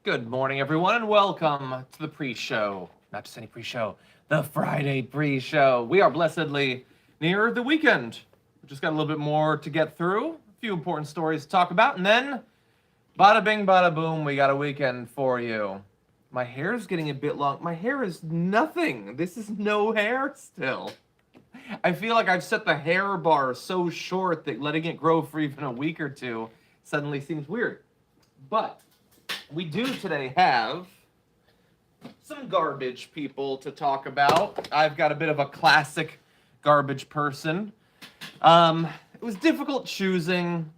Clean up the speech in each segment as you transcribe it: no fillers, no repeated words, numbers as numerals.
Good morning, everyone, and welcome to the pre-show. Not just any pre-show, the Friday pre-show. We are blessedly near the weekend. We just got a little bit more to get through, a few important stories to talk about, and then bada bing, bada boom, we got a weekend for you. My hair is getting a bit long. My hair is nothing. This is no hair still. I feel like I've set the hair bar so short that letting it grow for even a week or two suddenly seems weird. But we do today have some garbage people to talk about. I've got a bit of a classic garbage person. It was difficult choosing.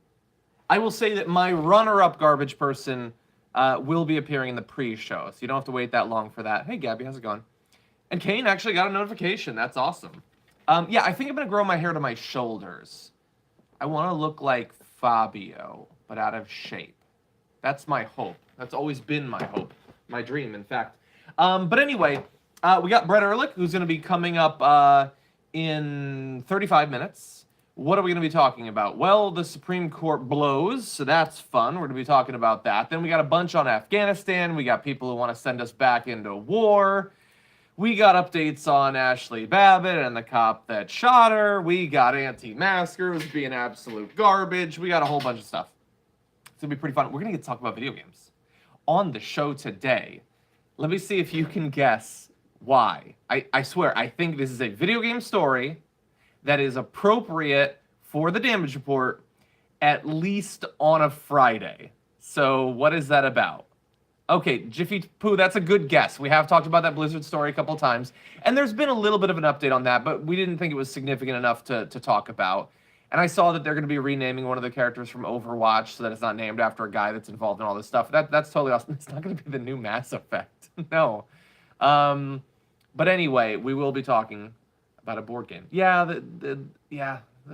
I will say that my runner-up garbage person will be appearing in the pre-show, so you don't have to wait that long for that. Hey, Gabby, how's it going? And Kane actually got a notification. That's awesome. Yeah, I think I'm going to grow my hair to my shoulders. I want to look like Fabio, but out of shape. That's my hope. That's always been my hope. My dream, in fact. But anyway, we got Brett Ehrlich, who's going to be coming up in 35 minutes. What are we going to be talking about? Well, the Supreme Court blows, so that's fun. We're going to be talking about that. Then we got a bunch on Afghanistan. We got people who want to send us back into war. We got updates on Ashley Babbitt and the cop that shot her. We got anti-maskers being absolute garbage. We got a whole bunch of stuff. It's going to be pretty fun. We're going to get to talk about video games on the show today. Let me see if you can guess why. I swear, I think this is a video game story that is appropriate for the damage report, at least on a Friday. So what is that about? Okay, Jiffy Poo, that's a good guess. We have talked about that Blizzard story a couple of times, and there's been a little bit of an update on that, but we didn't think it was significant enough to talk about. And I saw that they're going to be renaming one of the characters from Overwatch so that it's not named after a guy that's involved in all this stuff. That's totally awesome. It's not going to be the new Mass Effect. No. But anyway, we will be talking about a board game. Yeah, the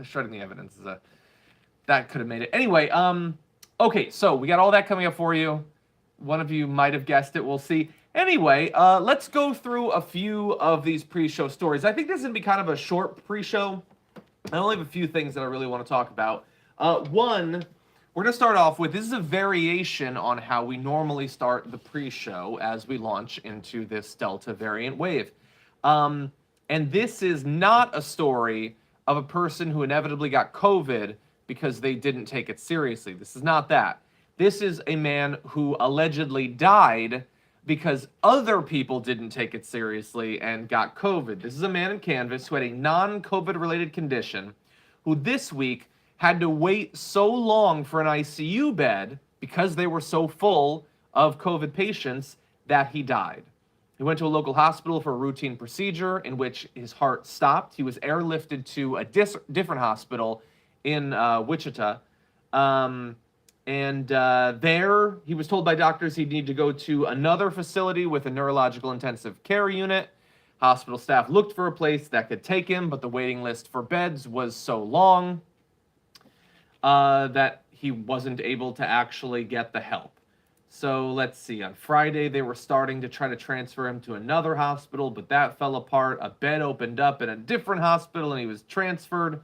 shredding the evidence is that could have made it. Anyway, okay, so we got all that coming up for you. One of you might have guessed it. We'll see. Anyway, let's go through a few of these pre-show stories. I think this is going to be kind of a short pre-show. I only have a few things that I really want to talk about. One, we're going to start off with, this is a variation on how we normally start the pre-show as we launch into this Delta variant wave. And this is not a story of a person who inevitably got COVID because they didn't take it seriously. This is not that. This is a man who allegedly died because other people didn't take it seriously and got COVID. This is a man in Canvas who had a non-COVID related condition who this week had to wait so long for an ICU bed because they were so full of COVID patients that he died. He went to a local hospital for a routine procedure in which his heart stopped. He was airlifted to a different hospital in Wichita. There, he was told by doctors he'd need to go to another facility with a neurological intensive care unit. Hospital staff looked for a place that could take him, but the waiting list for beds was so long that he wasn't able to actually get the help. So let's see, on Friday they were starting to try to transfer him to another hospital, but that fell apart. A bed opened up in a different hospital and he was transferred.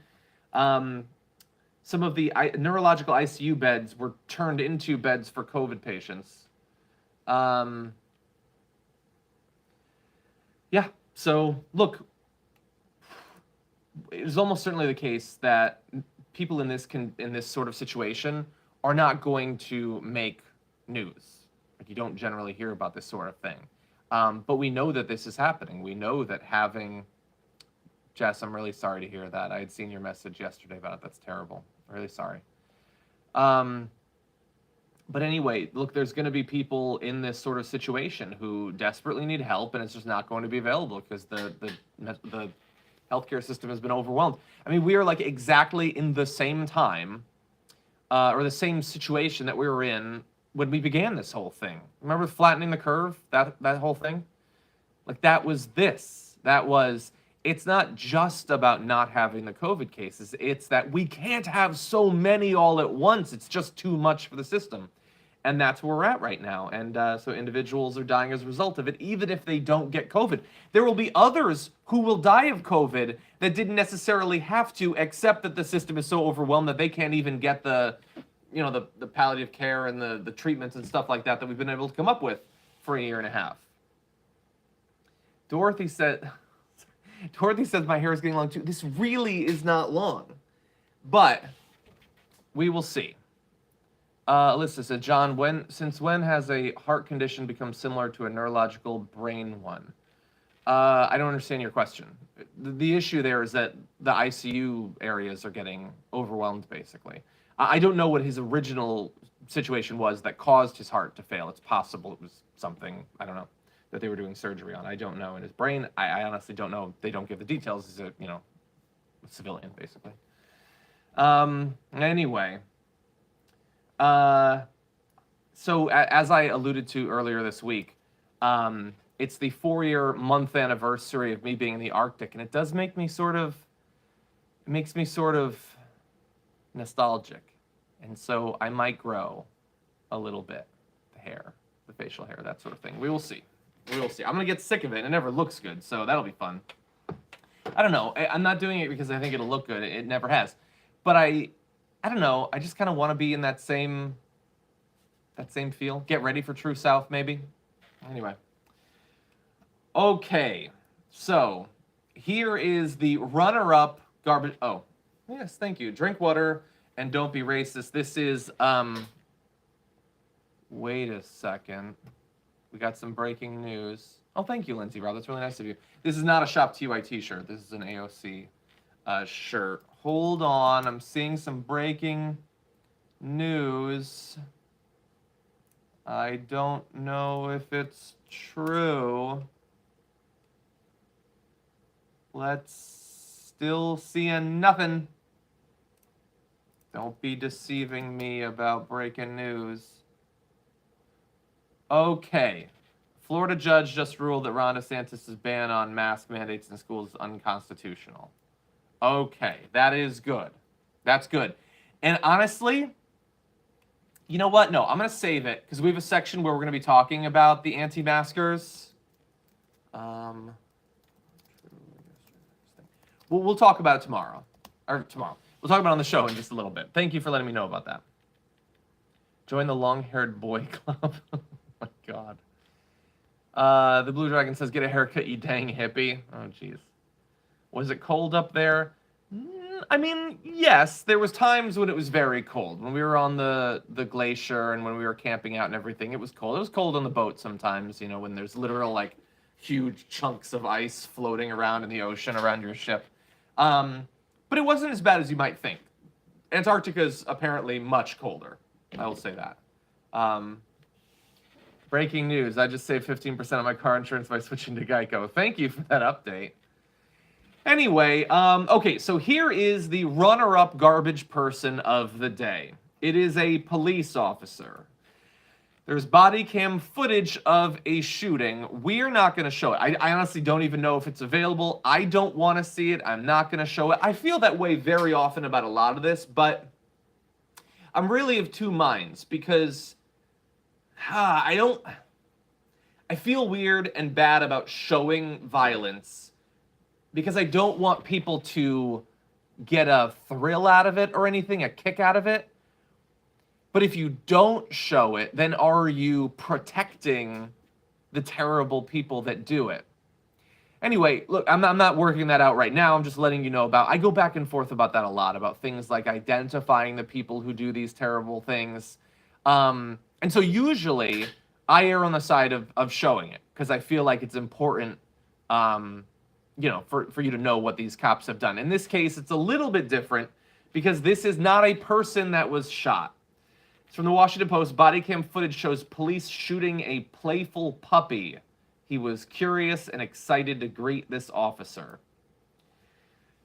Some of the neurological ICU beds were turned into beds for COVID patients. Yeah, so look, it is almost certainly the case that people in this sort of situation are not going to make news. Like, you don't generally hear about this sort of thing. But we know that this is happening. We know that having... Jess, I'm really sorry to hear that. I had seen your message yesterday about it. That's terrible. I'm really sorry. But anyway, look, there's going to be people in this sort of situation who desperately need help, and it's just not going to be available because the healthcare system has been overwhelmed. I mean, we are like exactly in the same time or the same situation that we were in when we began this whole thing. Remember flattening the curve, that whole thing? Like, that was this. That was... It's not just about not having the COVID cases. It's that we can't have so many all at once. It's just too much for the system. And that's where we're at right now. And so individuals are dying as a result of it, even if they don't get COVID. There will be others who will die of COVID that didn't necessarily have to, except that the system is so overwhelmed that they can't even get the the palliative care and the treatments and stuff like that we've been able to come up with for a year and a half. Dorothy says my hair is getting long too. This really is not long, but we will see. Alyssa said, John, since when has a heart condition become similar to a neurological brain one? I don't understand your question. The issue there is that the ICU areas are getting overwhelmed, basically. I don't know what his original situation was that caused his heart to fail. It's possible it was something, I don't know, that they were doing surgery on. I don't know. In his brain, I honestly don't know. They don't give the details. He's a civilian, basically. Anyway. So as I alluded to earlier this week, it's the 4-year month anniversary of me being in the Arctic, and it does make me makes me sort of nostalgic. And so I might grow a little bit, the hair, the facial hair, that sort of thing. We will see. We will see. I'm going to get sick of it. It never looks good, so that'll be fun. I don't know. I'm not doing it because I think it'll look good. It never has. But I don't know. I just kind of want to be in that same feel. Get ready for True South, maybe. Anyway. Okay. So here is the runner-up garbage. Oh, yes. Thank you. Drink water and don't be racist. This is wait a second. We got some breaking news. Oh, thank you, Lindsay Rob. That's really nice of you. This is not a Shop TY t-shirt. This is an AOC shirt. Hold on. I'm seeing some breaking news. I don't know if it's true. Let's still seeing nothing. Don't be deceiving me about breaking news. Okay. Florida judge just ruled that Ron DeSantis' ban on mask mandates in schools is unconstitutional. Okay, that is good. That's good. And honestly, you know what? No, I'm going to save it because we have a section where we're going to be talking about the anti-maskers. We'll talk about it tomorrow. Or tomorrow. We'll talk about it on the show in just a little bit. Thank you for letting me know about that. Join the long-haired boy club. Oh my God. The Blue Dragon says, get a haircut, you dang hippie. Oh, jeez. Was it cold up there? I mean, yes. There was times when it was very cold. When we were on the glacier and when we were camping out and everything, it was cold. It was cold on the boat sometimes, when there's literal, huge chunks of ice floating around in the ocean around your ship. But it wasn't as bad as you might think. Antarctica is apparently much colder. I will say that. Breaking news. I just saved 15% of my car insurance by switching to Geico. Thank you for that update. Anyway, okay, so here is the runner-up garbage person of the day. It is a police officer. There's body cam footage of a shooting. We're not going to show it. I honestly don't even know if it's available. I don't want to see it. I'm not going to show it. I feel that way very often about a lot of this, but I'm really of two minds because I feel weird and bad about showing violence because I don't want people to get a thrill out of it or anything, a kick out of it. But if you don't show it, then are you protecting the terrible people that do it? Anyway, look, I'm not working that out right now. I'm just letting you know I go back and forth about that a lot, about things like identifying the people who do these terrible things. And so usually I err on the side of showing it because I feel like it's important, for you to know what these cops have done. In this case, it's a little bit different because this is not a person that was shot. It's from the Washington Post. Body cam footage shows police shooting a playful puppy. He was curious and excited to greet this officer.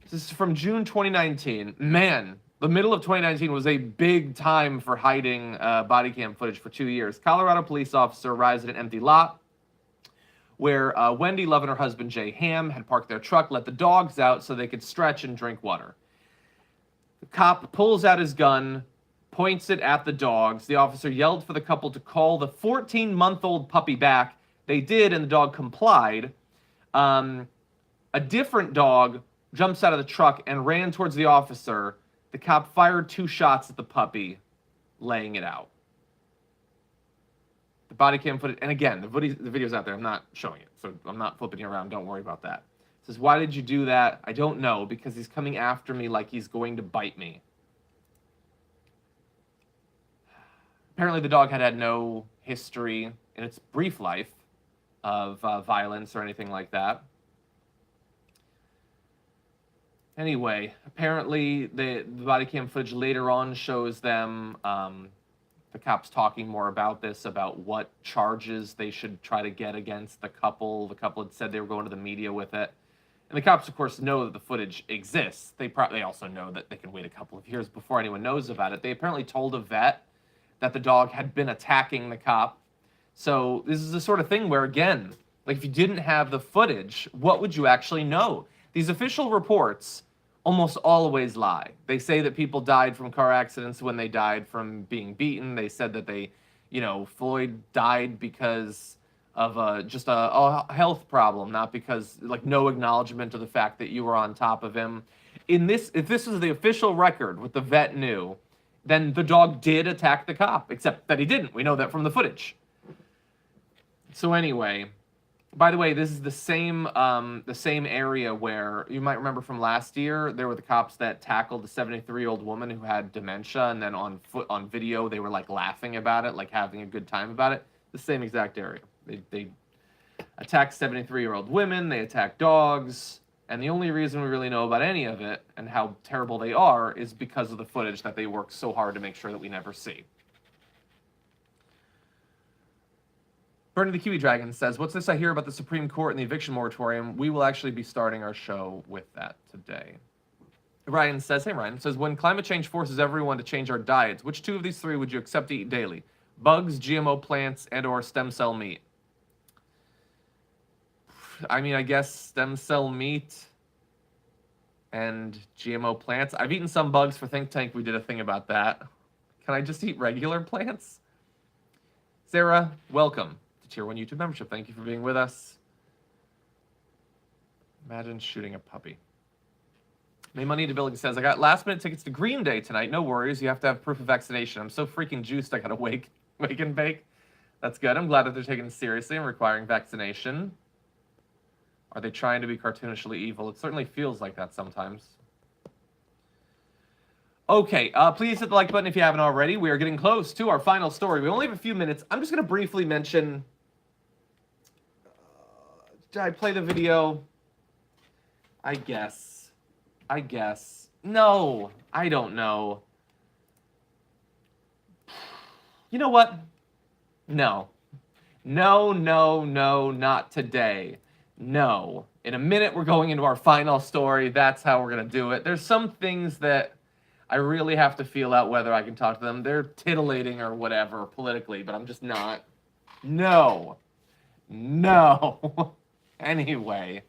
This is from June 2019. Man, the middle of 2019 was a big time for hiding body cam footage for 2 years. Colorado police officer arrives at an empty lot where Wendy Love and her husband Jay Ham had parked their truck, let the dogs out so they could stretch and drink water. The cop pulls out his gun, points it at the dogs. The officer yelled for the couple to call the 14-month-old puppy back. They did, and the dog complied. A different dog jumps out of the truck and ran towards the officer. The cop fired 2 shots at the puppy. laying it out. The body cam footage, and again, the video's out there. I'm not showing it, so I'm not flipping you around. Don't worry about that. It says, why did you do that? I don't know, because he's coming after me like he's going to bite me. Apparently, the dog had no history in its brief life of violence or anything like that. Anyway, apparently the body cam footage later on shows them, the cops talking more about this, about what charges they should try to get against the couple. The couple had said they were going to the media with it. And the cops, of course, know that the footage exists. They also know that they can wait a couple of years before anyone knows about it. They apparently told a vet that the dog had been attacking the cop. So this is the sort of thing where, again, like if you didn't have the footage, what would you actually know? These official reports almost always lie. They say that people died from car accidents when they died from being beaten. They said that Floyd died because of just a health problem, not because, like, no acknowledgement of the fact that you were on top of him. If this was the official record, what the vet knew, then the dog did attack the cop, except that he didn't. We know that from the footage. So anyway, by the way, this is the same area where, you might remember from last year, there were the cops that tackled the 73-year-old woman who had dementia, and then on video they were like laughing about it, like having a good time about it. The same exact area. They attack 73-year-old women, they attack dogs, and the only reason we really know about any of it and how terrible they are is because of the footage that they work so hard to make sure that we never see. Bernie the Kiwi Dragon says, what's this I hear about the Supreme Court and the eviction moratorium? We will actually be starting our show with that today. Ryan says, hey Ryan, says, when climate change forces everyone to change our diets, which two of these three would you accept to eat daily? Bugs, GMO plants, and or stem cell meat? I mean, I guess stem cell meat and GMO plants. I've eaten some bugs for Think Tank. We did a thing about that. Can I just eat regular plants? Sarah, welcome to Tier 1 YouTube membership. Thank you for being with us. Imagine shooting a puppy. May Money to Billing says, I got last minute tickets to Green Day tonight. No worries. You have to have proof of vaccination. I'm so freaking juiced I gotta wake and bake. That's good. I'm glad that they're taking it seriously and requiring vaccination. Are they trying to be cartoonishly evil? It certainly feels like that sometimes. Okay, please hit the like button if you haven't already. We are getting close to our final story. We only have a few minutes. I'm just going to briefly mention... did I play the video? I guess. No, I don't know. You know what? No. No, not today. No. In a minute, we're going into our final story. That's how we're going to do it. There's some things that I really have to feel out whether I can talk to them. They're titillating or whatever politically, but I'm just not. No. Anyway.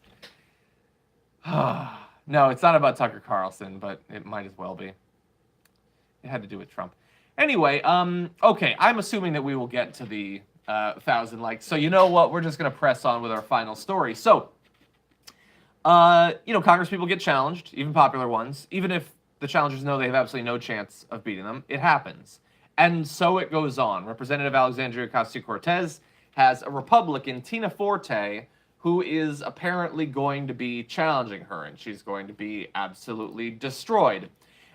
No, it's not about Tucker Carlson, but it might as well be. It had to do with Trump. Anyway, okay, I'm assuming that we will get to the 1,000 likes. So you know what? We're just going to press on with our final story. So, Congress people get challenged, even popular ones, even if the challengers know they have absolutely no chance of beating them. It happens. And so it goes on. Representative Alexandria Ocasio-Cortez has a Republican, Tina Forte, who is apparently going to be challenging her, and she's going to be absolutely destroyed.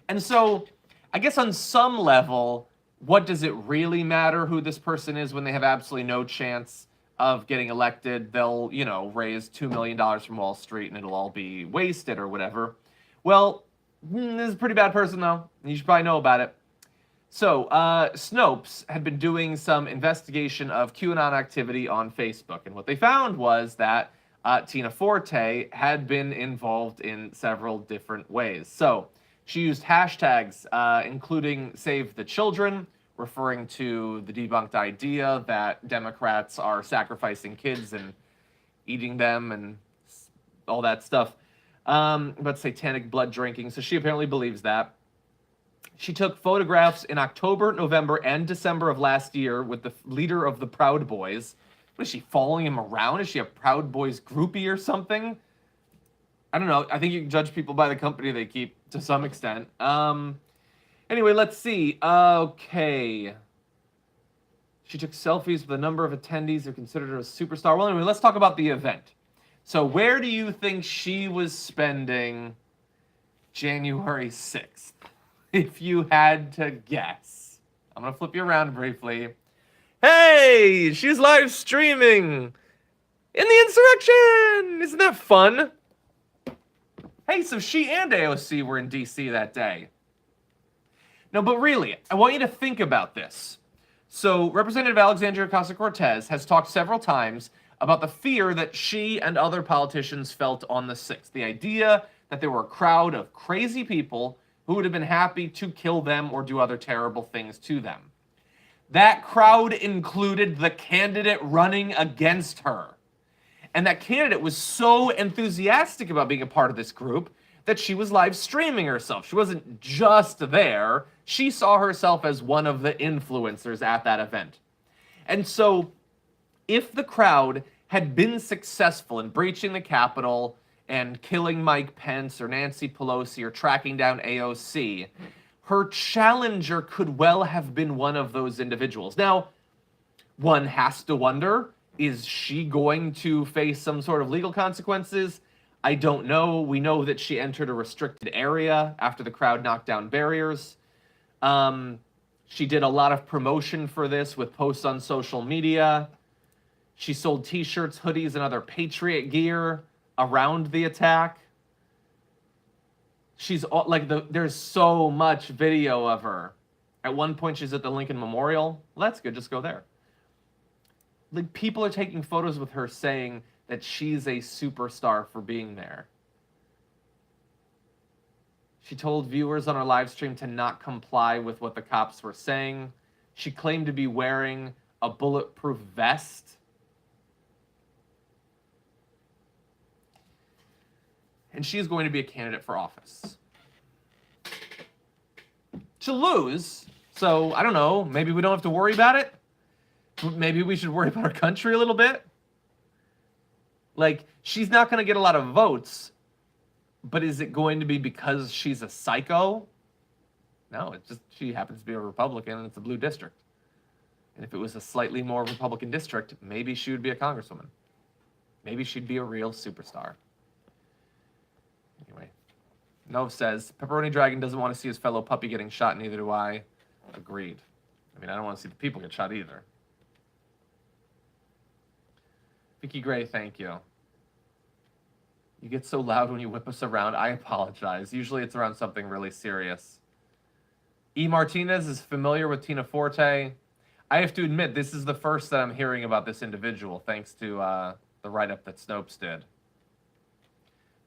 And so, I guess on some level, what does it really matter who this person is when they have absolutely no chance of getting elected? They'll, raise $2 million from Wall Street and it'll all be wasted or whatever. Well, this is a pretty bad person, though. You should probably know about it. So, Snopes had been doing some investigation of QAnon activity on Facebook, and what they found was that Tina Forte had been involved in several different ways. So, she used hashtags, including Save the Children, referring to the debunked idea that Democrats are sacrificing kids and eating them and all that stuff. About satanic blood drinking. So she apparently believes that. She took photographs in October, November, and December of last year with the leader of the Proud Boys. What is she, following him around? Is she a Proud Boys groupie or something? I don't know. I think you can judge people by the company they keep to some extent. And Anyway, let's see. Okay. She took selfies with a number of attendees who considered her a superstar. Well, anyway, let's talk about the event. So where do you think she was spending January 6th? If you had to guess. I'm going to flip you around briefly. Hey, she's live streaming in the insurrection. Isn't that fun? Hey, so she and AOC were in DC that day. No, but really, I want you to think about this. So Representative Alexandria Ocasio-Cortez has talked several times about the fear that she and other politicians felt on the 6th. The idea that there were a crowd of crazy people who would have been happy to kill them or do other terrible things to them. That crowd included the candidate running against her. And that candidate was so enthusiastic about being a part of this group that she was live streaming herself. She wasn't just there. She saw herself as one of the influencers at that event. And so if the crowd had been successful in breaching the Capitol and killing Mike Pence or Nancy Pelosi or tracking down AOC, her challenger could well have been one of those individuals. Now, one has to wonder, is she going to face some sort of legal consequences? I don't know. We know that she entered a restricted area after the crowd knocked down barriers. She did a lot of promotion for this with posts on social media. She sold t-shirts, hoodies, and other Patriot gear around the attack. She's like, there's so much video of her. At one point, she's at the Lincoln Memorial. Well, that's good. Just go there. Like, people are taking photos with her saying that she's a superstar for being there. She told viewers on her live stream to not comply with what the cops were saying. She claimed to be wearing a bulletproof vest. And she's going to be a candidate for office. She'll lose, so I don't know, maybe we don't have to worry about it. Maybe we should worry about our country a little bit. Like, she's not going to get a lot of votes, but is it going to be because she's a psycho? No, it's just she happens to be a Republican and it's a blue district. And if it was a slightly more Republican district, maybe she would be a congresswoman. Maybe she'd be a real superstar. Anyway, Nove says, Pepperoni Dragon doesn't want to see his fellow puppy getting shot, neither do I. Agreed. I mean, I don't want to see the people get shot either. Vicky Gray, thank you. You get so loud when you whip us around. I apologize. Usually it's around something really serious. E. Martinez is familiar with Tina Forte. I have to admit, this is the first that I'm hearing about this individual, thanks to the write-up that Snopes did.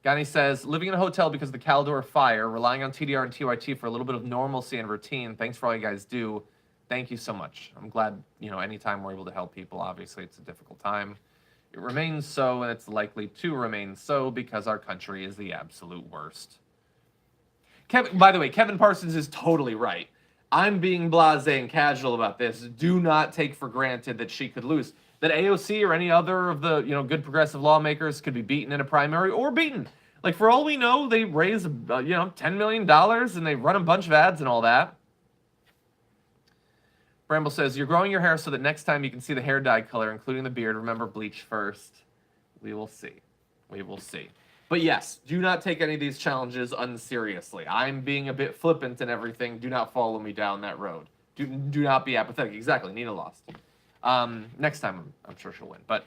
Gani says, living in a hotel because of the Caldor fire, relying on TDR and TYT for a little bit of normalcy and routine. Thanks for all you guys do. Thank you so much. I'm glad, anytime we're able to help people, obviously it's a difficult time. It remains so, and it's likely to remain so because our country is the absolute worst. By the way, Kevin Parsons is totally right. I'm being blasé and casual about this. Do not take for granted that she could lose. That AOC or any other of the good progressive lawmakers could be beaten in a primary or beaten. Like, for all we know, they raise $10 million and they run a bunch of ads and all that. Bramble says, you're growing your hair so that next time you can see the hair dye color, including the beard. Remember, bleach first. We will see. We will see. But yes, do not take any of these challenges unseriously. I'm being a bit flippant and everything. Do not follow me down that road. Do not be apathetic. Exactly. Nina lost. Next time, I'm sure she'll win. But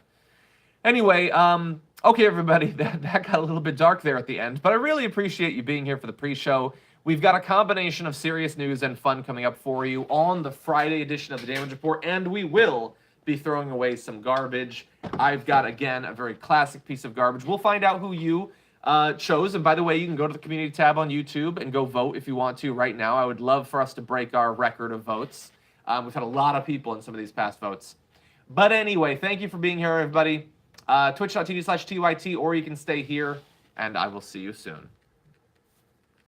anyway, okay, everybody, that got a little bit dark there at the end. But I really appreciate you being here for the pre-show. We've got a combination of serious news and fun coming up for you on the Friday edition of the Damage Report, and we will be throwing away some garbage. I've got, again, a very classic piece of garbage. We'll find out who you chose, and by the way, you can go to the community tab on YouTube and go vote if you want to right now. I would love for us to break our record of votes. We've had a lot of people in some of these past votes. But anyway, thank you for being here, everybody. Twitch.tv/TYT, or you can stay here, and I will see you soon.